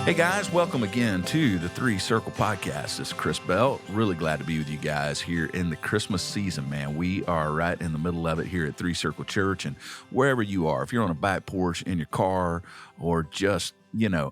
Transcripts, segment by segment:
Hey guys, welcome again to the Three Circle Podcast. This is Chris Bell. Really glad to be with you guys here in the Christmas season, man. We are right in the middle of it here at Three Circle Church, and wherever you are, if you're on a back porch, in your car, or just,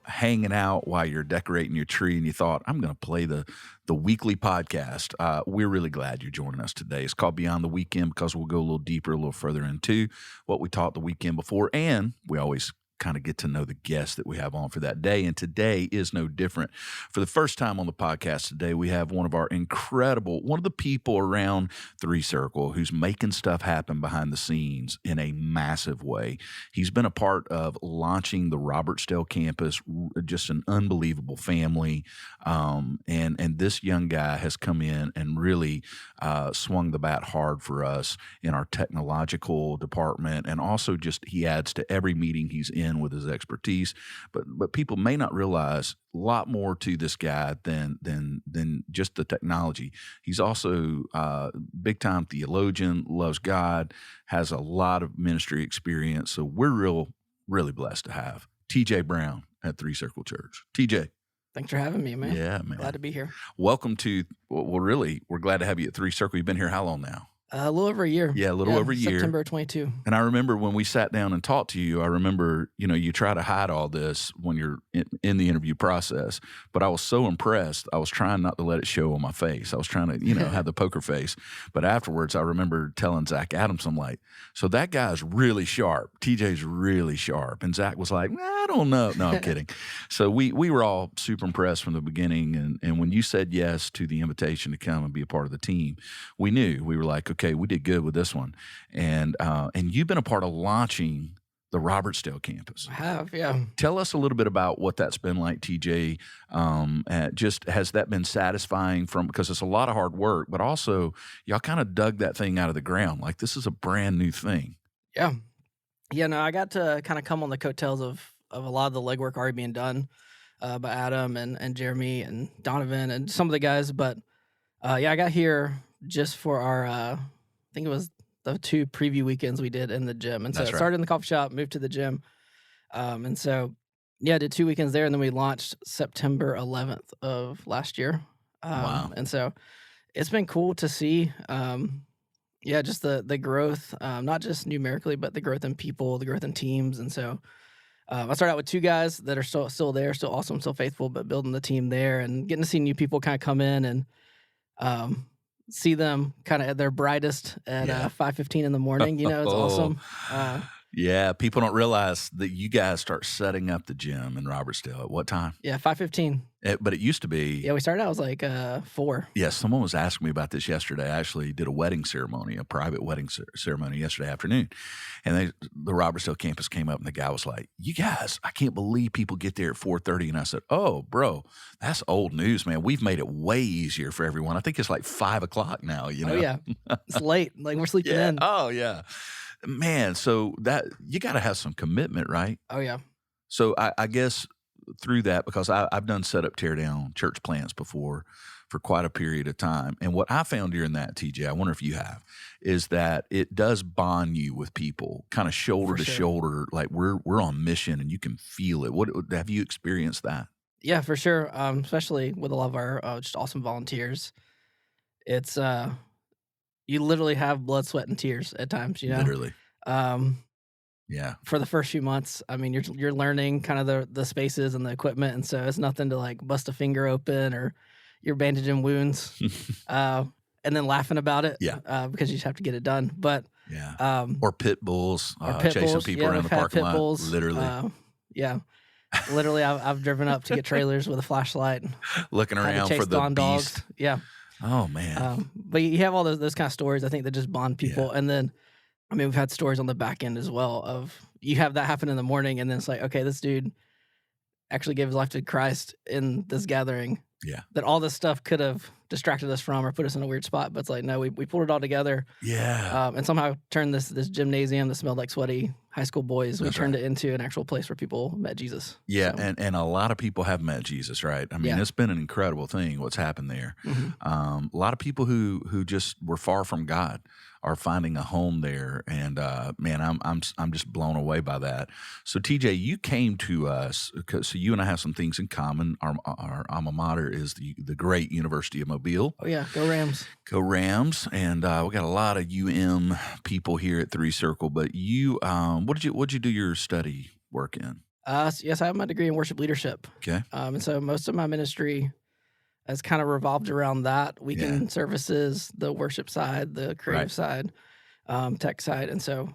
hanging out while you're decorating your tree and you thought, I'm going to play the weekly podcast, we're really glad you're joining us today. It's called Beyond the Weekend because we'll go a little deeper, a little further into what we taught the weekend before, and we always kind of get to know the guests that we have on for that day. And today is no different. For the first time on the podcast today, we have one of the people around Three Circle who's making stuff happen behind the scenes in a massive way. He's been a part of launching the Robertsdale campus, just an unbelievable family. And this young guy has come in and really swung the bat hard for us in our technological department. And also just he adds to every meeting he's in with his expertise, but people may not realize a lot more to this guy than just the technology. He's also big time theologian, loves God, has a lot of ministry experience. So we're really blessed to have TJ Brown at Three Circle Church. TJ. Thanks for having me, man. Yeah, man. Glad to be here. Welcome to, we're glad to have you at Three Circle. You've been here how long now? A little over a year. Yeah, a little over a year. September 22. And I remember when we sat down and talked to you, I remember, you try to hide all this when you're in the interview process. But I was so impressed, I was trying not to let it show on my face. I was trying to, have the poker face. But afterwards, I remember telling Zach Adams, I'm like, so that guy's really sharp. TJ's really sharp. And Zach was like, I don't know. No, I'm kidding. So we were all super impressed from the beginning. And when you said yes to the invitation to come and be a part of the team, we knew. We were like, okay, we did good with this one. And you've been a part of launching the Robertsdale campus. I have, yeah. Tell us a little bit about what that's been like, TJ. Just has that been satisfying because it's a lot of hard work, but also y'all kind of dug that thing out of the ground. Like this is a brand new thing. Yeah. Yeah, no, I got to kind of come on the coattails of a lot of the legwork already being done by Adam and Jeremy and Donovan and some of the guys. But I got here just for our, I think it was the 2 preview weekends we did in the gym. And so That's I started in the coffee shop, moved to the gym. And so, did 2 weekends there. And then we launched September 11th of last year. Wow. And so it's been cool to see, just the growth, not just numerically, but the growth in people, the growth in teams. And so I started out with 2 guys that are still there, still awesome, still faithful, but building the team there and getting to see new people kind of come in and see them kind of at their brightest at 5:15 in the morning. It's awesome. Yeah, people don't realize that you guys start setting up the gym in Robertsdale at what time? Yeah, 5:15. But it used to be. Yeah, we started out, it was like 4. Yeah, someone was asking me about this yesterday. I actually did a wedding ceremony, a private wedding ceremony yesterday afternoon. And the Robertsdale campus came up and the guy was like, you guys, I can't believe people get there at 4:30. And I said, oh, bro, that's old news, man. We've made it way easier for everyone. I think it's like 5 o'clock now, Oh, yeah. It's late. Like we're sleeping in. Oh, yeah. Man, so that you got to have some commitment, right? Oh, yeah. So I guess through that, because I've done set up, tear down church plants before for quite a period of time. And what I found during that, TJ, I wonder if you have, is that it does bond you with people, kind of shoulder to shoulder, like we're on mission and you can feel it. What have you experienced that? Yeah, for sure. Especially with a lot of our just awesome volunteers. It's you literally have blood, sweat, and tears at times, Literally. Yeah. For the first few months, I mean, you're learning kind of the spaces and the equipment, and so it's nothing to like bust a finger open or you're bandaging wounds, and then laughing about it, because you just have to get it done. But or pit bulls, chasing people around the parking lot, bulls, literally. Literally, I've driven up to get trailers with a flashlight, looking around for the beast. Dogs. Yeah. Oh man. But you have all those kind of stories, I think, that just bond people, and then. I mean, we've had stories on the back end as well of you have that happen in the morning and then it's like, okay, this dude actually gave his life to Christ in this gathering. Yeah. That all this stuff could have distracted us from or put us in a weird spot. But it's like, no, we pulled it all together. Yeah. And somehow turned this gymnasium that smelled like sweaty high school boys. We turned it into an actual place where people met Jesus. Yeah. So. And a lot of people have met Jesus, right? I mean, it's been an incredible thing what's happened there. Mm-hmm. A lot of people who just were far from God are finding a home there. And man, I'm just blown away by that. So TJ, you came to us, so you and I have some things in common. Our alma mater is the great University of Mobile. Oh yeah, go Rams. Go Rams. And we got a lot of UM people here at Three Circle. But you, what'd you do your study work in? Yes, I have my degree in worship leadership. Okay. And so most of my ministry has kind of revolved around that weekend services, the worship side, the creative side, tech side. And so,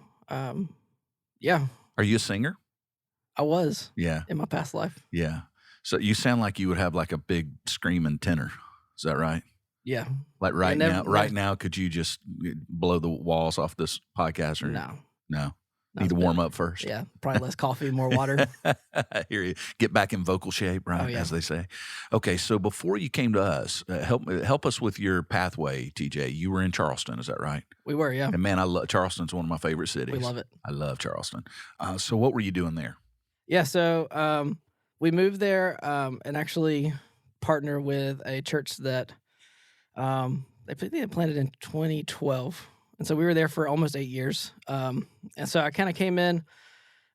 yeah. Are you a singer? I was. Yeah. In my past life. Yeah. So you sound like you would have like a big screaming tenor. Is that right? Yeah. Like right now, could you just blow the walls off this podcast? Or no. Need to warm up first. Yeah, probably less coffee, more water. I hear you. Get back in vocal shape, right? As they say. Okay, so before you came to us, help us with your pathway, TJ. You were in Charleston, is that right? We were, yeah. And man, Charleston's one of my favorite cities. We love it. I love Charleston. So what were you doing there? Yeah, so we moved there and actually partnered with a church that they planted in 2012. And so we were there for almost 8 years. And so I kind of came in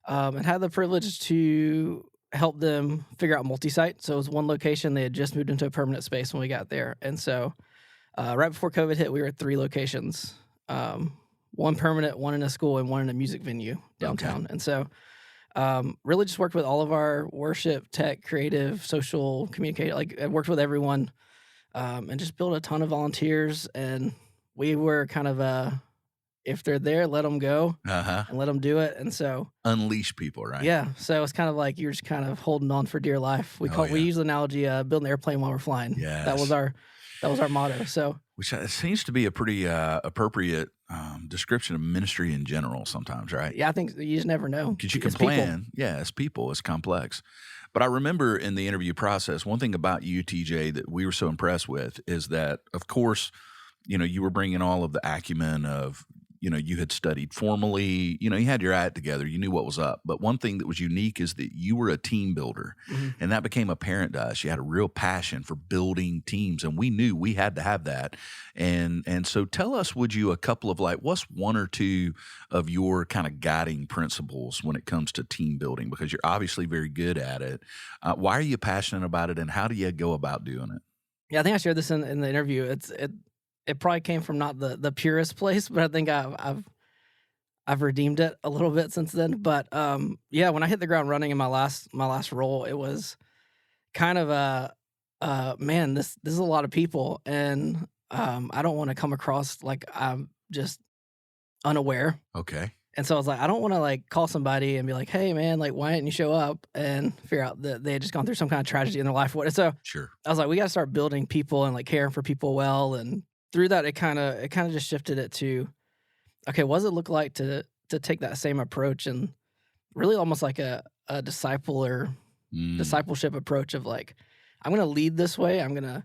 and had the privilege to help them figure out multi-site. So it was one location. They had just moved into a permanent space when we got there. And so right before COVID hit, we were at 3 locations, one permanent, one in a school, and one in a music venue downtown. Okay. And so really just worked with all of our worship, tech, creative, social, communicator. Like I worked with everyone and just built a ton of volunteers. And we were kind of if they're there, let them go and let them do it. And so unleash people, right? Yeah. So it's kind of like you're just kind of holding on for dear life. We use the analogy building an airplane while we're flying. Yeah, that was our motto. So which seems to be a pretty appropriate description of ministry in general sometimes, right? Yeah, I think you just never know. Because you can plan. Yeah, it's people. It's complex. But I remember in the interview process, one thing about you, TJ, that we were so impressed with is that, of course, you were bringing all of the acumen of, you had studied formally, you had your act together, you knew what was up. But one thing that was unique is that you were a team builder, and that became apparent to us. You had a real passion for building teams, and we knew we had to have that. And so tell us, would you, a couple of what's one or two of your kind of guiding principles when it comes to team building? Because you're obviously very good at it. Why are you passionate about it, and how do you go about doing it? Yeah, I think I shared this in the interview. It probably came from not the purest place, but I think I've redeemed it a little bit since then. But yeah, when I hit the ground running in my last role, it was kind of man, this is a lot of people, and I don't want to come across like I'm just unaware. Okay. And so I was like, I don't want to call somebody and be like, hey man, why didn't you show up, and figure out that they had just gone through some kind of tragedy in their life. So sure, I was like, we got to start building people and caring for people well. And through that, it kind of just shifted it to, okay, what does it look like to take that same approach and really almost like a discipleship approach of I'm going to lead this way. I'm going to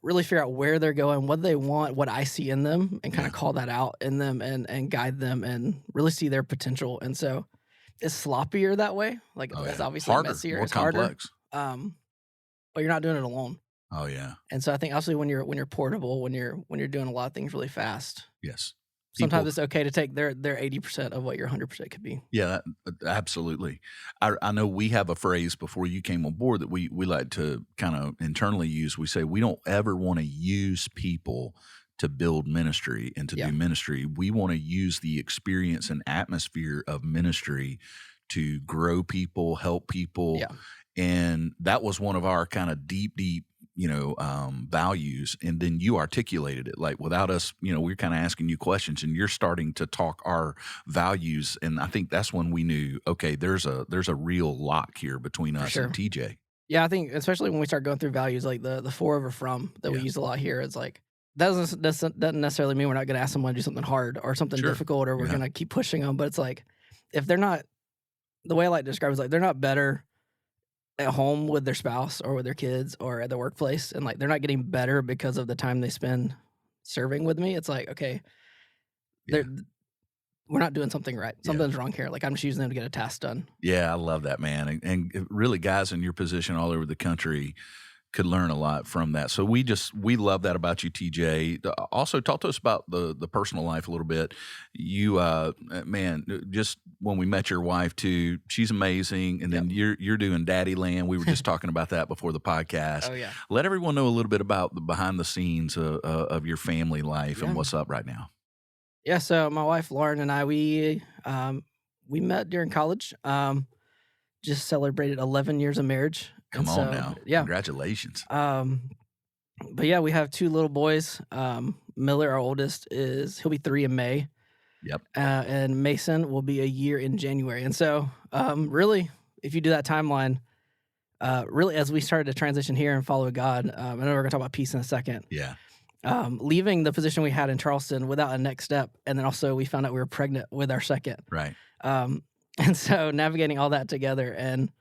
really figure out where they're going, what they want, what I see in them, and kind of call that out in them and guide them and really see their potential. And so it's sloppier that way. It's obviously harder, messier, more it's complex. Harder. But you're not doing it alone. Oh yeah. And so I think also when you're portable, when you're doing a lot of things really fast. Yes. Sometimes it's okay to take their 80% of what your 100% could be. Yeah, absolutely. I know we have a phrase before you came on board that we like to kind of internally use. We say we don't ever want to use people to build ministry and to do ministry. We want to use the experience and atmosphere of ministry to grow people, help people. Yeah. And that was one of our kind of deep values. And then you articulated it without us, we're kind of asking you questions and you're starting to talk our values. And I think that's when we knew, okay, there's a real lock here between us and TJ. Yeah. I think especially when we start going through values, the for over from that we use a lot here, it's that doesn't necessarily mean we're not going to ask someone to do something hard or something difficult, or we're going to keep pushing them. But it's if they're not, the way I like to describe it is they're not better at home with their spouse or with their kids or at the workplace, and they're not getting better because of the time they spend serving with me. It's okay, we're not doing something right. Something's wrong here. I'm just using them to get a task done. Yeah, I love that, man. And really, guys in your position all over the country, could learn a lot from that. So we love that about you, TJ. Also, talk to us about the personal life a little bit. You, man, just when we met your wife too, she's amazing. And then you're doing Daddy Land. We were just talking about that before the podcast. Oh yeah. Let everyone know a little bit about the behind the scenes of your family life and what's up right now. Yeah. So my wife Lauren and I, we met during college. Just celebrated 11 years of marriage. Come on now. Yeah. Congratulations. But yeah, we have two little boys. Miller, our oldest, he'll be 3 in May. Yep. And Mason will be a year in January. And so, really, if you do that timeline, really, as we started to transition here and follow God, I know we're going to talk about peace in a second. Yeah. Leaving the position we had in Charleston without a next step. And then also we found out we were pregnant with our second. Right. And so navigating all that together and,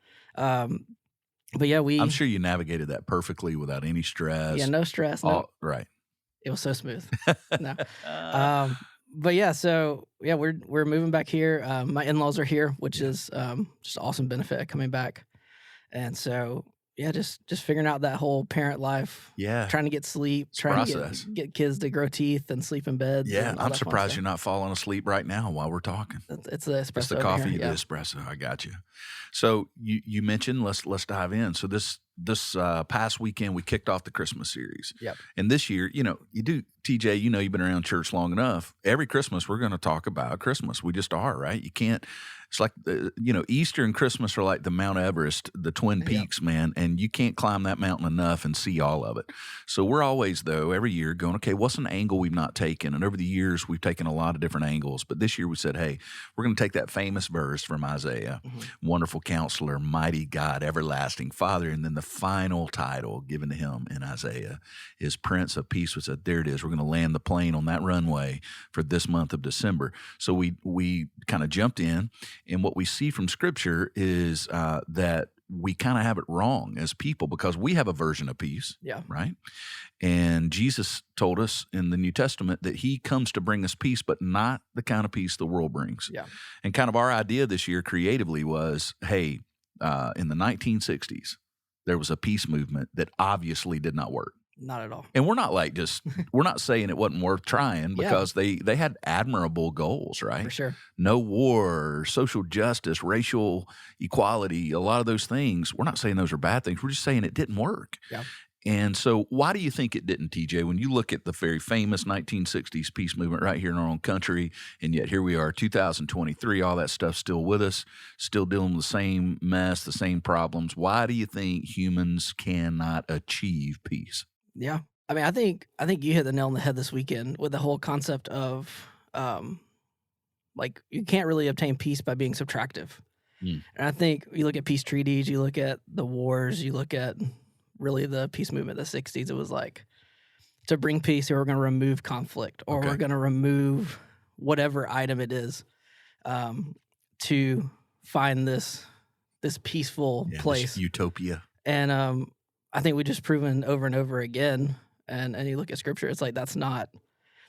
but yeah, I'm sure you navigated that perfectly without any stress. Yeah, no stress. No. Right. It was so smooth. No. But yeah, so yeah, we're moving back here. My in-laws are here, which is just awesome benefit of coming back. And so yeah, just figuring out that whole parent life. Yeah. Trying to get sleep, trying to get kids to grow teeth and sleep in beds. Yeah, I'm surprised you're not falling asleep right now while we're talking. It's the espresso. It's the coffee, the espresso. I got you. So you mentioned let's dive in. So this past weekend we kicked off the Christmas series. Yep. And this year, you do TJ. You've been around church long enough. Every Christmas we're going to talk about Christmas. We just are, right? You can't. It's like Easter and Christmas are like the Mount Everest, the Twin Peaks, man, and you can't climb that mountain enough and see all of it. So we're always, though, every year going, okay, what's an angle we've not taken? And over the years, we've taken a lot of different angles. But this year we said, hey, we're going to take that famous verse from Isaiah, Wonderful Counselor, Mighty God, Everlasting Father, and then the final title given to him in Isaiah is Prince of Peace. We said, there it is. We're going to land the plane on that runway for this month of December. So we kind of jumped in. And what we see from Scripture is that we kind of have it wrong as people because we have a version of peace, right? And Jesus told us in the New Testament that he comes to bring us peace, but not the kind of peace the world brings. Yeah. And kind of our idea this year creatively was, hey, in the 1960s, there was a peace movement that obviously did not work. Not at all. And we're not we're not saying it wasn't worth trying because they had admirable goals, right? For sure. No war, social justice, racial equality, a lot of those things. We're not saying those are bad things. We're just saying it didn't work. Yeah. And so why do you think it didn't, TJ? When you look at the very famous 1960s peace movement right here in our own country, and yet here we are, 2023, all that stuff's still with us, still dealing with the same mess, the same problems. Why do you think humans cannot achieve peace? Yeah. I mean, I think you hit the nail on the head this weekend with the whole concept of like you can't really obtain peace by being subtractive. And I think you look at peace treaties, you look at the wars, you look at really the peace movement of the 60s, it was like to bring peace, or we're going to remove conflict, or we're going to remove whatever item it is to find this peaceful place. This utopia. And I think we just proven over and over again, and you look at Scripture, it's like it's not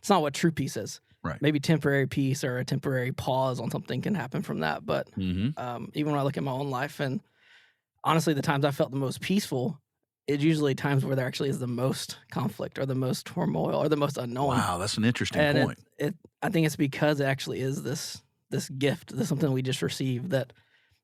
what true peace is. Right. Maybe temporary peace or a temporary pause on something can happen from that. But even when I look at my own life, and honestly, the times I felt the most peaceful, it's usually times where there actually is the most conflict or the most turmoil or the most unknown. Wow, that's an interesting point. I think it's because it actually is this gift, this something we just received that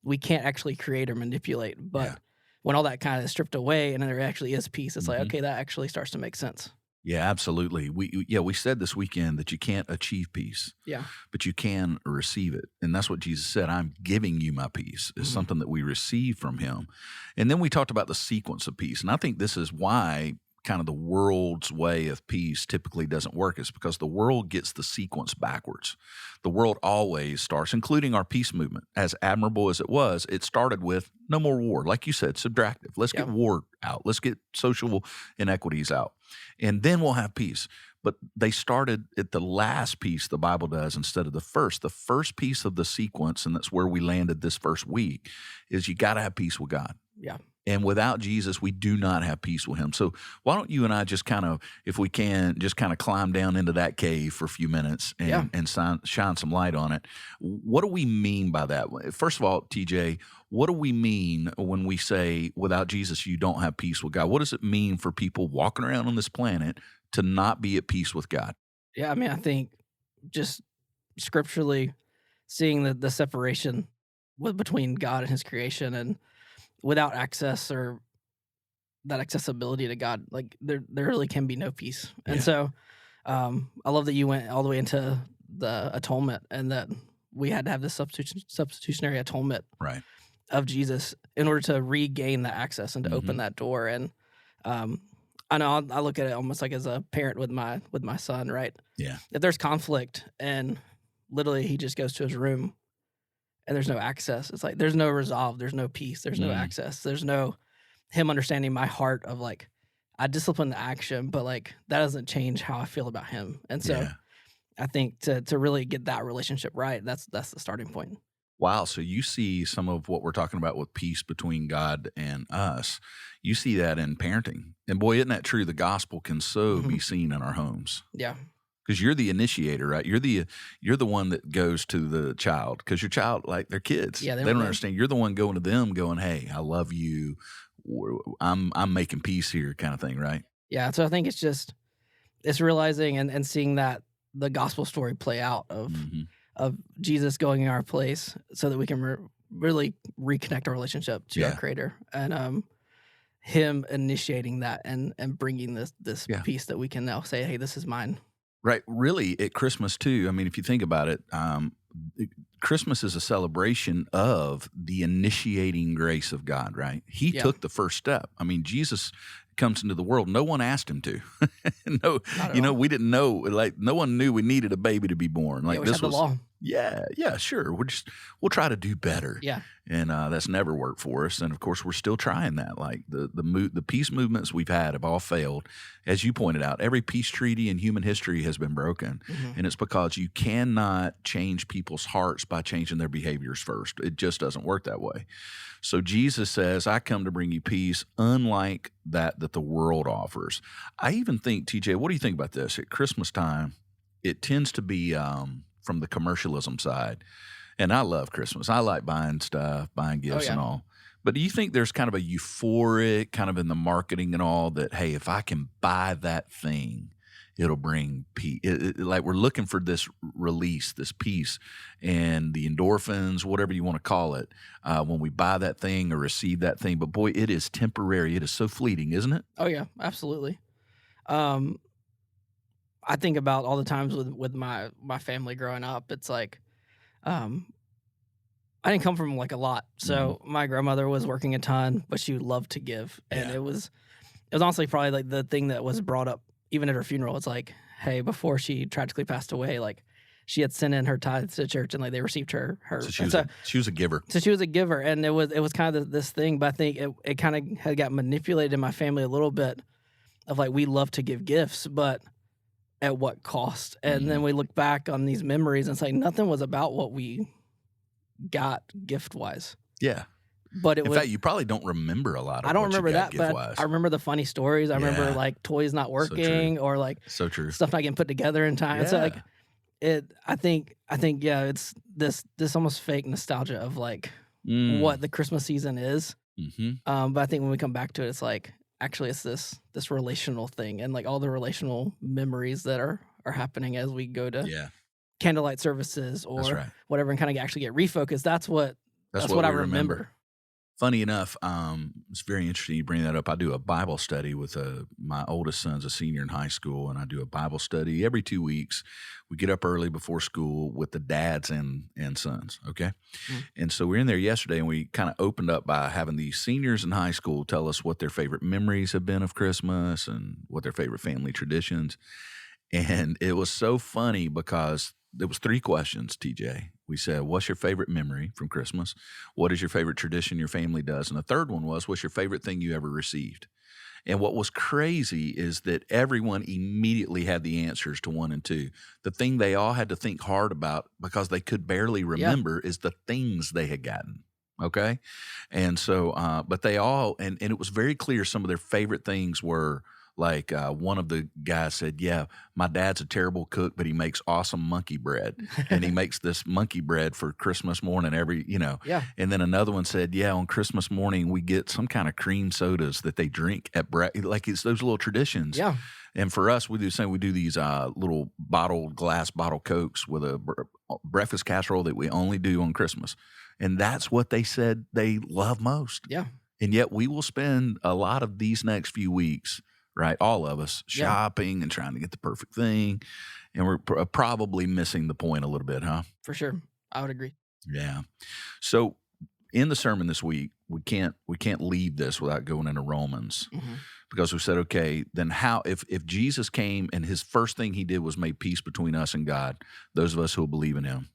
we can't actually create or manipulate. But when all that kind of is stripped away and there actually is peace, it's like, okay, that actually starts to make sense. Yeah, absolutely. We said this weekend that you can't achieve peace. Yeah. But you can receive it. And that's what Jesus said. I'm giving you my peace is something that we receive from him. And then we talked about the sequence of peace. And I think this is why kind of the world's way of peace typically doesn't work, is because the world gets the sequence backwards. The world always starts, including our peace movement, as admirable as it was, it started with no more war. Like you said, subtractive. Let's get war out. Let's get social inequities out. And then we'll have peace. But they started at the last piece, the Bible does, instead of the first. The first piece of the sequence, and that's where we landed this first week, is you got to have peace with God. Yeah. And without Jesus, we do not have peace with him. So why don't you and I just kind of, if we can, just kind of climb down into that cave for a few minutes Yeah. and shine some light on it. What do we mean by that? First of all, TJ, what do we mean when we say without Jesus, you don't have peace with God? What does it mean for people walking around on this planet to not be at peace with God? Yeah, I mean, I think just scripturally seeing the separation between God and his creation, and without access or that accessibility to God, like there really can be no peace. And Yeah. so I love that you went all the way into the atonement, and that we had to have this substitutionary atonement Right. of Jesus in order to regain that access and to open that door. And I know I look at it almost like as a parent with my son, right? Yeah. If there's conflict and literally he just goes to his room and there's no access, it's like there's no resolve, there's no peace, there's no access, there's no him understanding my heart of like I discipline the action, but like that doesn't change how I feel about him. And so Yeah. I think to really get that relationship right, that's the starting point. Wow. So you see some of what we're talking about with peace between God and us. You see that in parenting. And boy, isn't that true? The gospel can so be seen in our homes. Yeah. Because you're the initiator, right? You're the one that goes to the child, because your child, like, they're kids. Yeah, they they don't don't- understand. You're the one going to them, going, "Hey, I love you. I'm making peace here," kind of thing, right? Yeah. So I think it's realizing and seeing that the gospel story play out Mhm. of Jesus going in our place so that we can really reconnect our relationship to our Yeah. creator, and him initiating that and bringing this Yeah. peace that we can now say, hey, this is mine. Right. Really, at Christmas too. I mean, if you think about it, Christmas is a celebration of the initiating grace of God. Right? He Yeah. took the first step. I mean, Jesus comes into the world. No one asked him to. No, Not at all. we didn't know. Like, no one knew we needed a baby to be born. Like, Yeah, we this had the was. law. Yeah, sure. We'll try to do better. Yeah. And that's never worked for us. And of course, we're still trying that. Like the peace movements we've had have all failed. As you pointed out, every peace treaty in human history has been broken. And it's because you cannot change people's hearts by changing their behaviors first. It just doesn't work that way. So Jesus says, I come to bring you peace, unlike that the world offers. I even think, TJ, what do you think about this? At Christmas time, it tends to be from the commercialism side. And I love Christmas. I like buying stuff, buying gifts and yeah. all. But do you think there's kind of a euphoric kind of in the marketing and all that, hey, if I can buy that thing, it'll bring peace? Like, we're looking for this release, this peace, and the endorphins, whatever you want to call it, when we buy that thing or receive that thing. But boy, it is temporary. It is so fleeting, isn't it? Oh yeah, absolutely. Um, I think about all the times with my family growing up. It's like, um, I didn't come from like a lot, so my grandmother was working a ton, but she loved to give, and Yeah. it was honestly probably like the thing that was brought up even at her funeral. It's like, hey, before she tragically passed away, like she had sent in her tithes to church, and like they received her. So she and was, she was a giver. so she was a giver, and it was kind of this thing. But I think it kind of had got manipulated in my family a little bit, of like we love to give gifts, but at what cost? And then we look back on these memories, and it's like nothing was about what we got gift wise, Yeah. but it In was. fact, you probably don't remember a lot of I don't what remember you got that, but gift-wise. I remember the funny stories. I remember Yeah. like toys not true. working, or like So true. stuff not getting put together in time. So like Yeah. I think yeah, it's this almost fake nostalgia of like Mm. what the Christmas season is. Mm-hmm. But I think when we come back to it, it's like actually it's this relational thing, and like all the relational memories that are happening as we go to Yeah. candlelight services or That's right. whatever, and kind of actually get refocused. That's what That's what I we remember. Funny enough, it's very interesting you bring that up. I do a Bible study with my oldest son's a senior in high school, and I do a Bible study every 2 weeks. We get up early before school with the dads and sons, okay? And so we were in there yesterday, and we kind of opened up by having these seniors in high school tell us what their favorite memories have been of Christmas and what their favorite family traditions. And it was so funny because there was 3 questions, TJ. We said, what's your favorite memory from Christmas? What is your favorite tradition your family does? And the third one was, what's your favorite thing you ever received? And what was crazy is that everyone immediately had the answers to 1 and 2. The thing they all had to think hard about, because they could barely remember, is the things they had gotten. Okay. And so, but they all, and it was very clear some of their favorite things were like, one of the guys said, yeah, my dad's a terrible cook, but he makes awesome monkey bread. And he makes this monkey bread for Christmas morning Yeah. and then another one said, yeah, on Christmas morning, we get some kind of cream sodas that they drink at like it's those little traditions. Yeah. And for us, we do the same. We do these little glass bottle Cokes with a breakfast casserole that we only do on Christmas. And that's what they said they love most. Yeah. And yet we will spend a lot of these next few weeks, right? All of us Yeah. shopping and trying to get the perfect thing. And we're probably missing the point a little bit, huh? For sure. I would agree. Yeah. So in the sermon this week, we can't leave this without going into Romans. Mhm. Because we said, okay, then how, if Jesus came and his first thing he did was make peace between us and God, those of us who will believe in him,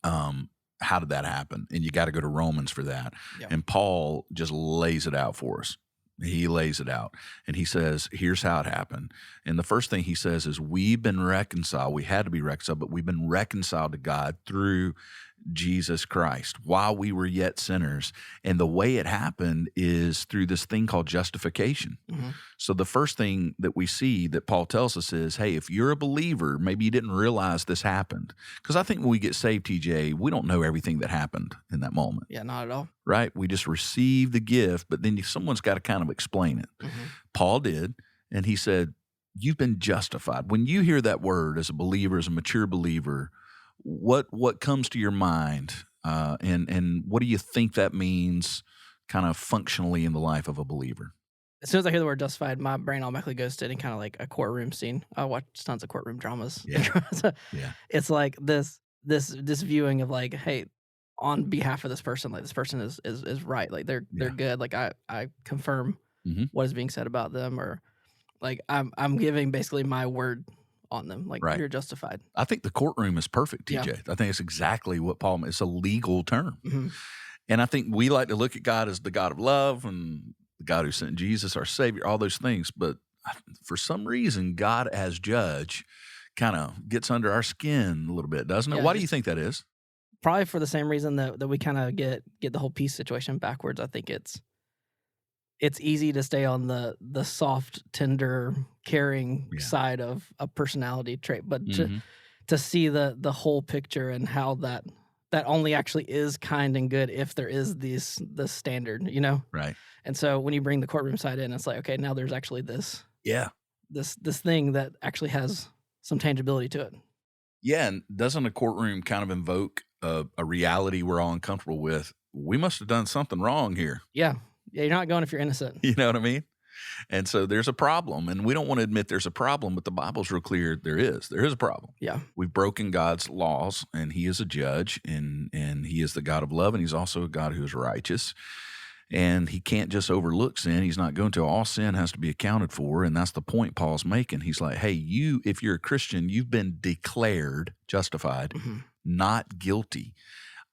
how did that happen? And you got to go to Romans for that. Yeah. And Paul just lays it out for us. He lays it out and he says, here's how it happened. And the first thing he says is, we've been reconciled. We had to be reconciled, but we've been reconciled to God through Jesus Christ while we were yet sinners. And the way it happened is through this thing called justification. Mm-hmm. So the first thing that we see that Paul tells us is, hey, if you're a believer, maybe you didn't realize this happened. Because I think when we get saved, TJ, we don't know everything that happened in that moment. Yeah, not at all. Right? We just receive the gift, but then someone's got to kind of explain it. Mm-hmm. Paul did, and he said, you've been justified. When you hear that word as a believer, as a mature believer, what comes to your mind, and what do you think that means kind of functionally in the life of a believer? As soon as I hear the word justified, my brain automatically goes to any kind of like a courtroom scene. I watch tons of courtroom dramas. Yeah. So Yeah. it's like this viewing of like, hey, on behalf of this person, like this person is right. Like they're good. Like I confirm Mhm. what is being said about them, or like I'm giving basically my word on them. Like Right. you're justified. I think the courtroom is perfect, TJ. Yeah. I think it's exactly what Paul, it's a legal term. Mhm. And I think we like to look at God as the God of love and the God who sent Jesus, our Savior, all those things. But for some reason, God as judge kind of gets under our skin a little bit, doesn't it? Yeah, Why do you think that is? Probably for the same reason that we kind of get the whole peace situation backwards. I think it's easy to stay on the soft, tender, caring Yeah. side of a personality trait, but Mhm. to see the whole picture and how that only actually is kind and good if there is this standard, you know? Right. And so when you bring the courtroom side in, it's like, okay, now there's actually this Yeah. thing that actually has some tangibility to it. Yeah. And doesn't a courtroom kind of invoke a reality we're all uncomfortable with? We must have done something wrong here. Yeah. Yeah, you're not going if you're innocent. You know what I mean? And so there's a problem, and we don't want to admit there's a problem, but the Bible's real clear there is a problem. Yeah. We've broken God's laws, and he is a judge, and he is the God of love, and he's also a God who is righteous. And he can't just overlook sin. He's not going to. All sin has to be accounted for, and that's the point Paul's making. He's like, hey, if you're a Christian, you've been declared justified, Mm-hmm. not guilty.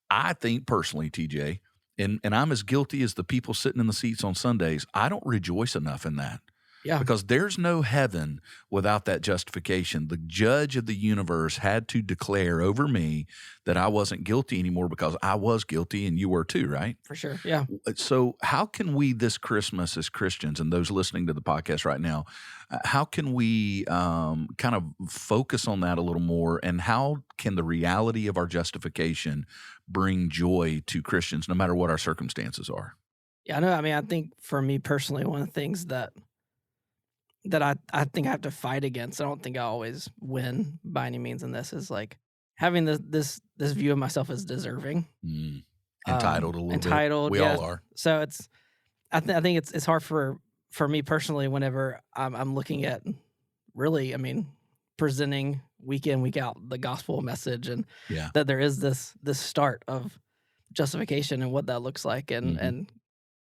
I think personally, TJ, and I'm as guilty as the people sitting in the seats on Sundays, I don't rejoice enough in that. Yeah. Because there's no heaven without that justification. The judge of the universe had to declare over me that I wasn't guilty anymore because I was guilty and you were too, right? For sure. Yeah. So how can we this Christmas as Christians and those listening to the podcast right now, how can we kind of focus on that a little more, and how can the reality of our justification bring joy to Christians no matter what our circumstances are? Yeah, I know. I mean, I think for me personally, one of the things that I think I have to fight against, I don't think I always win by any means in this, is like having this view of myself as deserving. Entitled a little entitled, bit. We yeah. all are. So I think it's hard for me personally whenever I'm looking at really, I mean, presenting week in, week out the gospel message, and Yeah. that there is this start of justification and what that looks like, and Mhm. and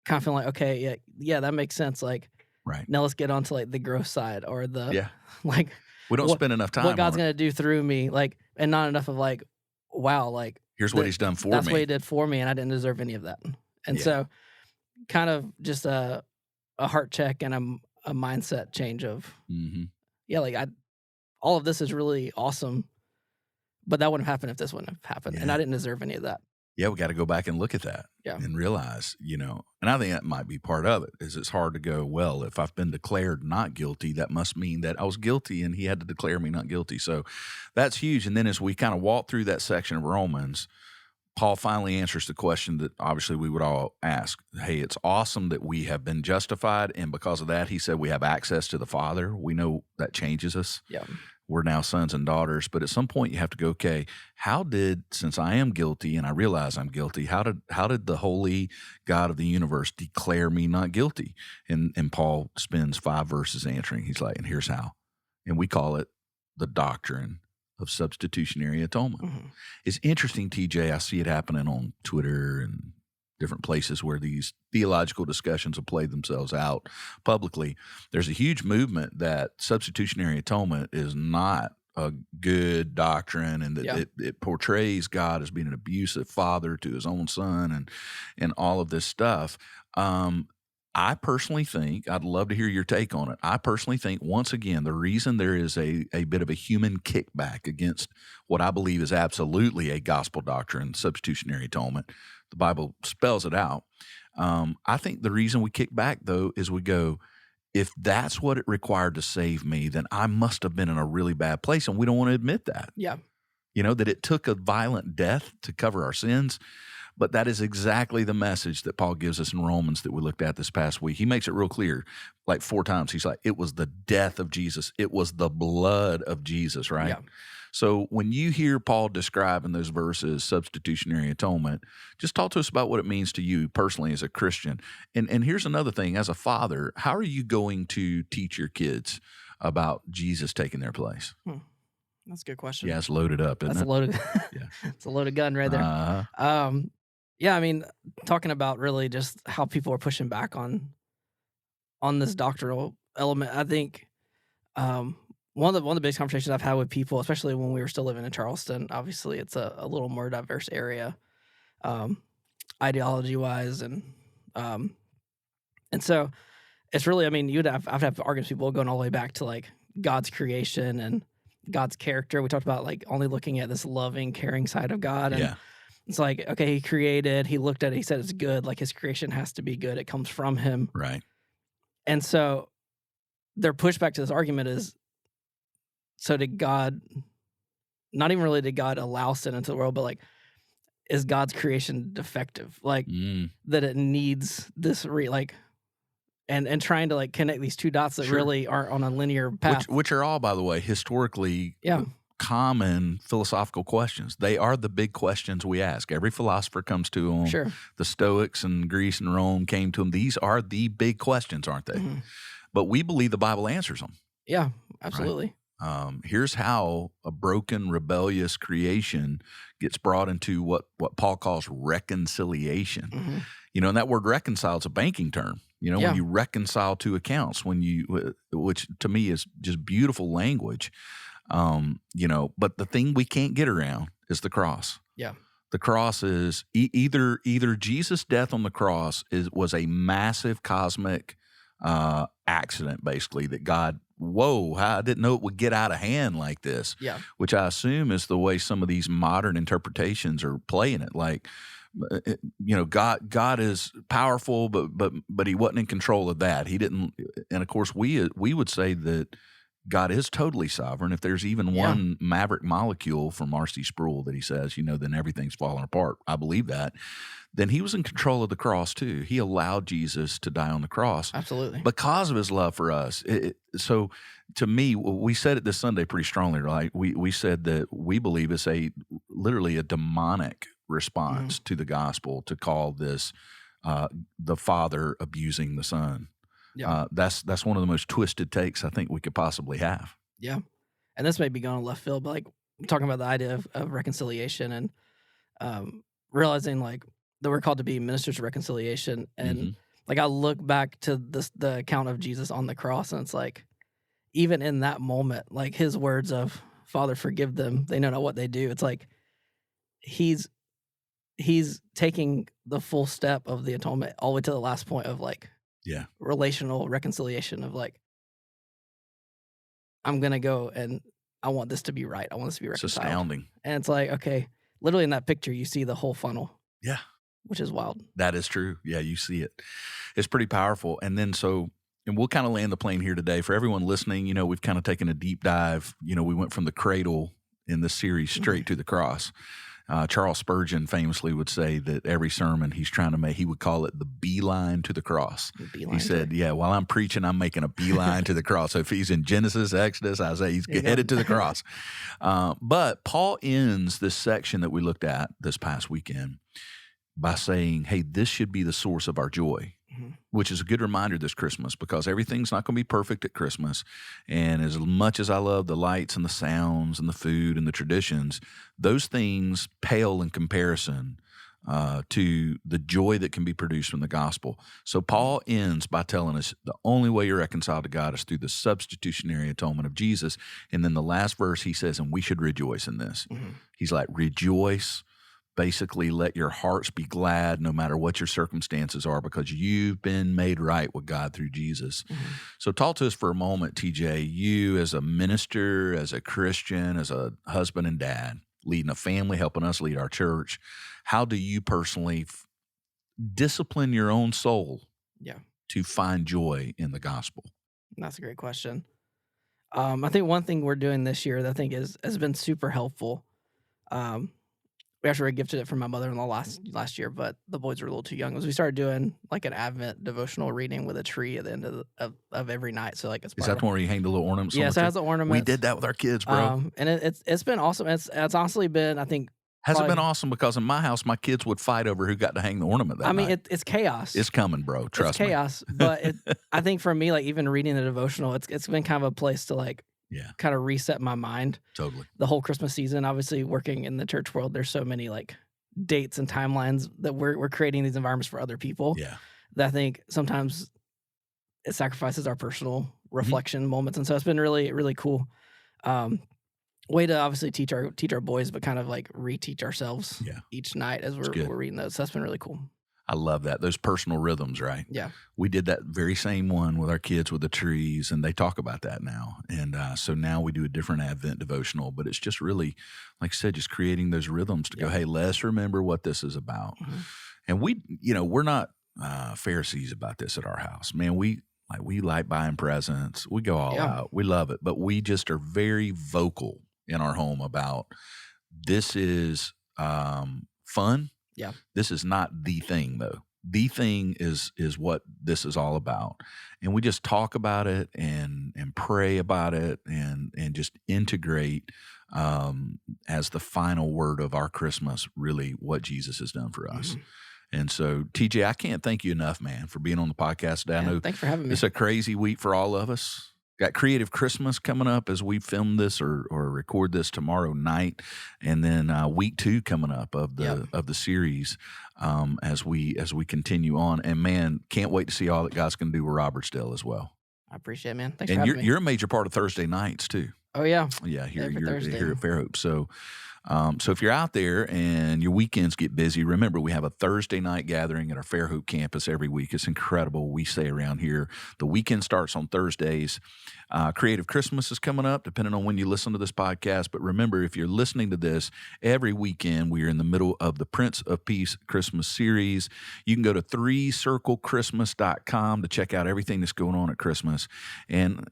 kind of feeling like, okay, yeah, that makes sense. Like, Right. now let's get on to like the growth side, or the Yeah. like We don't what- spend enough time what God's on it. gonna do through me, like, and not enough of like, wow, like Here's what the- he's done for that's me. what he did for me, and I didn't deserve any of that. And Yeah. so, kind of just a heart check and a mindset change of, Mhm. yeah, like all of this is really awesome, but that wouldn't have happened if this wouldn't have happened, and Yeah. I didn't deserve any of that. Yeah, we gotta go back and look at that Yeah. and realize, and I think that might be part of it, is it's hard to go, well, if I've been declared not guilty, that must mean that I was guilty and he had to declare me not guilty. So that's huge. And then as we kind of walk through that section of Romans, Paul finally answers the question that obviously we would all ask. Hey, it's awesome that we have been justified. And because of that, he said we have access to the Father. We know that changes us. Yeah. We're now sons and daughters. But at some point you have to go, okay, since I am guilty and I realize I'm guilty, how did the holy God of the universe declare me not guilty? And Paul spends 5 verses answering. He's like, and here's how. And we call it the doctrine of substitutionary atonement. Mm-hmm. It's interesting, TJ. I see it happening on Twitter and different places where these theological discussions have played themselves out publicly. There's a huge movement that substitutionary atonement is not a good doctrine, and that it portrays God as being an abusive father to his own son and all of this stuff. I personally think, I'd love to hear your take on it. I personally think, once again, the reason there is a bit of a human kickback against what I believe is absolutely a gospel doctrine, substitutionary atonement, the Bible spells it out. I think the reason we kick back, though, is we go, if that's what it required to save me, then I must have been in a really bad place, and we don't want to admit that. Yeah. That it took a violent death to cover our sins. But that is exactly the message that Paul gives us in Romans that we looked at this past week. He makes it real clear, like 4 times. He's like, it was the death of Jesus. It was the blood of Jesus, right? Yeah. So when you hear Paul describe in those verses substitutionary atonement, just talk to us about what it means to you personally as a Christian. And here's another thing. As a father, how are you going to teach your kids about Jesus taking their place? That's a good question. Yeah, it's loaded up, isn't That's it? a loaded, Yeah. It's a loaded gun right there. Yeah, I mean, talking about really just how people are pushing back on this doctrinal element. I think one of the biggest conversations I've had with people, especially when we were still living in Charleston, obviously it's a little more diverse area, ideology wise, and so it's really, I mean, I've had arguments with people going all the way back to like God's creation and God's character. We talked about like only looking at this loving, caring side of God. And Yeah. it's like, okay, he created, he looked at it, he said it's good. Like his creation has to be good. It comes from him. Right. And so their pushback to this argument is, so did God, not even really did God allow sin into the world, but like, is God's creation defective? Like that it needs this and trying to like connect these two dots that really aren't on a linear path. Which are all, by the way, historically common philosophical questions. They are the big questions we ask. Every philosopher comes to them. Sure. The Stoics in Greece and Rome came to them. These are the big questions, aren't they? Mm-hmm. But we believe the Bible answers them. Yeah, absolutely. Right? Here's how a broken, rebellious creation gets brought into what Paul calls reconciliation. Mm-hmm. And that word reconcile is a banking term. When you reconcile two accounts, which to me is just beautiful language. But the thing we can't get around is the cross. Yeah. The cross is either Jesus' death on the cross was a massive cosmic accident, basically, that God, I didn't know it would get out of hand like this. Yeah. Which I assume is the way some of these modern interpretations are playing it. Like, God is powerful, but he wasn't in control of that. He didn't, and of course we would say that God is totally sovereign. If there's even one maverick molecule from R.C. Sproul that he says, then everything's falling apart. I believe that. Then he was in control of the cross too. He allowed Jesus to die on the cross. Absolutely. Because of his love for us. So to me, we said it this Sunday pretty strongly, right? We said that we believe it's literally a demonic response to the gospel to call this the Father abusing the Son. Yeah. That's one of the most twisted takes I think we could possibly have. Yeah. And this may be going left field, but like talking about the idea of reconciliation and realizing like that we're called to be ministers of reconciliation. And like I look back to the account of Jesus on the cross, and it's like, even in that moment, like his words of, Father, forgive them, they know not what they do. It's like he's taking the full step of the atonement all the way to the last point of like relational reconciliation of like, I'm going to go and I want this to be right. I want this to be reconciled. It's astounding. And it's like, okay, literally in that picture, you see the whole funnel. Yeah. which is wild. That is true. Yeah, you see it. It's pretty powerful. And then and we'll kind of land the plane here today. For everyone listening, we've kind of taken a deep dive. We went from the cradle in this series straight to the cross. Charles Spurgeon famously would say that every sermon he's trying to make, he would call it the beeline to the cross. He said, while I'm preaching, I'm making a beeline to the cross. So if he's in Genesis, Exodus, Isaiah, he's headed to the cross. But Paul ends this section that we looked at this past weekend by saying, hey, this should be the source of our joy, which is a good reminder this Christmas, because everything's not going to be perfect at Christmas. And as much as I love the lights and the sounds and the food and the traditions, those things pale in comparison to the joy that can be produced from the gospel. So Paul ends by telling us the only way you're reconciled to God is through the substitutionary atonement of Jesus. And then the last verse he says, and we should rejoice in this. He's like, rejoice. Basically, let your hearts be glad no matter what your circumstances are, because you've been made right with God through Jesus. So talk to us for a moment, TJ, you as a minister, as a Christian, as a husband and dad, leading a family, helping us lead our church. How do you personally discipline your own soul to find joy in the gospel? That's a great question. I think one thing we're doing this year that I think has been super helpful, we actually gifted it from my mother-in-law last year, but the boys were a little too young. We started doing like an Advent devotional reading with a tree at the end of every night. So like, it's is that the one where you hang the little ornaments? Yeah, so it has the ornaments. We did that with our kids, bro. And it's been awesome. It's honestly been, I think. Has it been awesome? Because in my house, my kids would fight over who got to hang the ornament that night. It's chaos. It's coming, bro. Trust me. It's chaos. But I think for me, like even reading the devotional, it's been kind of a place to like, kind of reset my mind. Totally. The whole Christmas season, obviously working in the church world, there's so many like dates and timelines that we're creating these environments for other people. Yeah. That I think sometimes it sacrifices our personal reflection moments. And so it's been really, really cool. Way to obviously teach our boys, but kind of like reteach ourselves each night as we're reading those. So that's been really cool. I love that. Those personal rhythms, right? Yeah. We did that very same one with our kids with the trees, and they talk about that now. And so now we do a different Advent devotional, but it's just really, like I said, just creating those rhythms to go, hey, let's remember what this is about. And we're not Pharisees about this at our house. Man, we like buying presents. We go all out. We love it. But we just are very vocal in our home about this is fun. Yeah. This is not the thing, though. The thing is what this is all about. And we just talk about it and pray about it and just integrate as the final word of our Christmas, really what Jesus has done for us. And so, TJ, I can't thank you enough, man, for being on the podcast today. I know thanks for having me. It's a crazy week for all of us. Got Creative Christmas coming up as we film this or record this tomorrow night, and then week 2 coming up of the series as we continue on. And man, can't wait to see all that God's going to do with Robertsdale as well. I appreciate it, man. Thanks for having me. You're a major part of Thursday nights too. Oh yeah, you're here at Fairhope. So if you're out there and your weekends get busy, remember we have a Thursday night gathering at our Fairhope campus every week. It's incredible. We say around here, the weekend starts on Thursdays. Creative Christmas is coming up, depending on when you listen to this podcast. But remember, if you're listening to this, every weekend we are in the middle of the Prince of Peace Christmas series. You can go to 3circlechristmas.com to check out everything that's going on at Christmas. And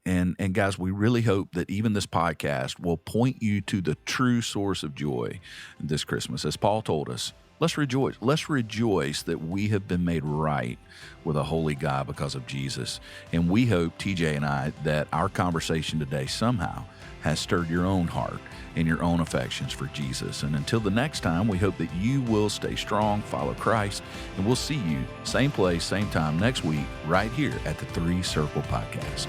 guys, we really hope that even this podcast will point you to the true source of joy this Christmas. As Paul told us, let's rejoice. Let's rejoice that we have been made right with a holy God because of Jesus. And we hope, TJ and I, that our conversation today somehow has stirred your own heart and your own affections for Jesus. And until the next time, we hope that you will stay strong, follow Christ, and we'll see you same place, same time next week, right here at the 3 Circle Podcast.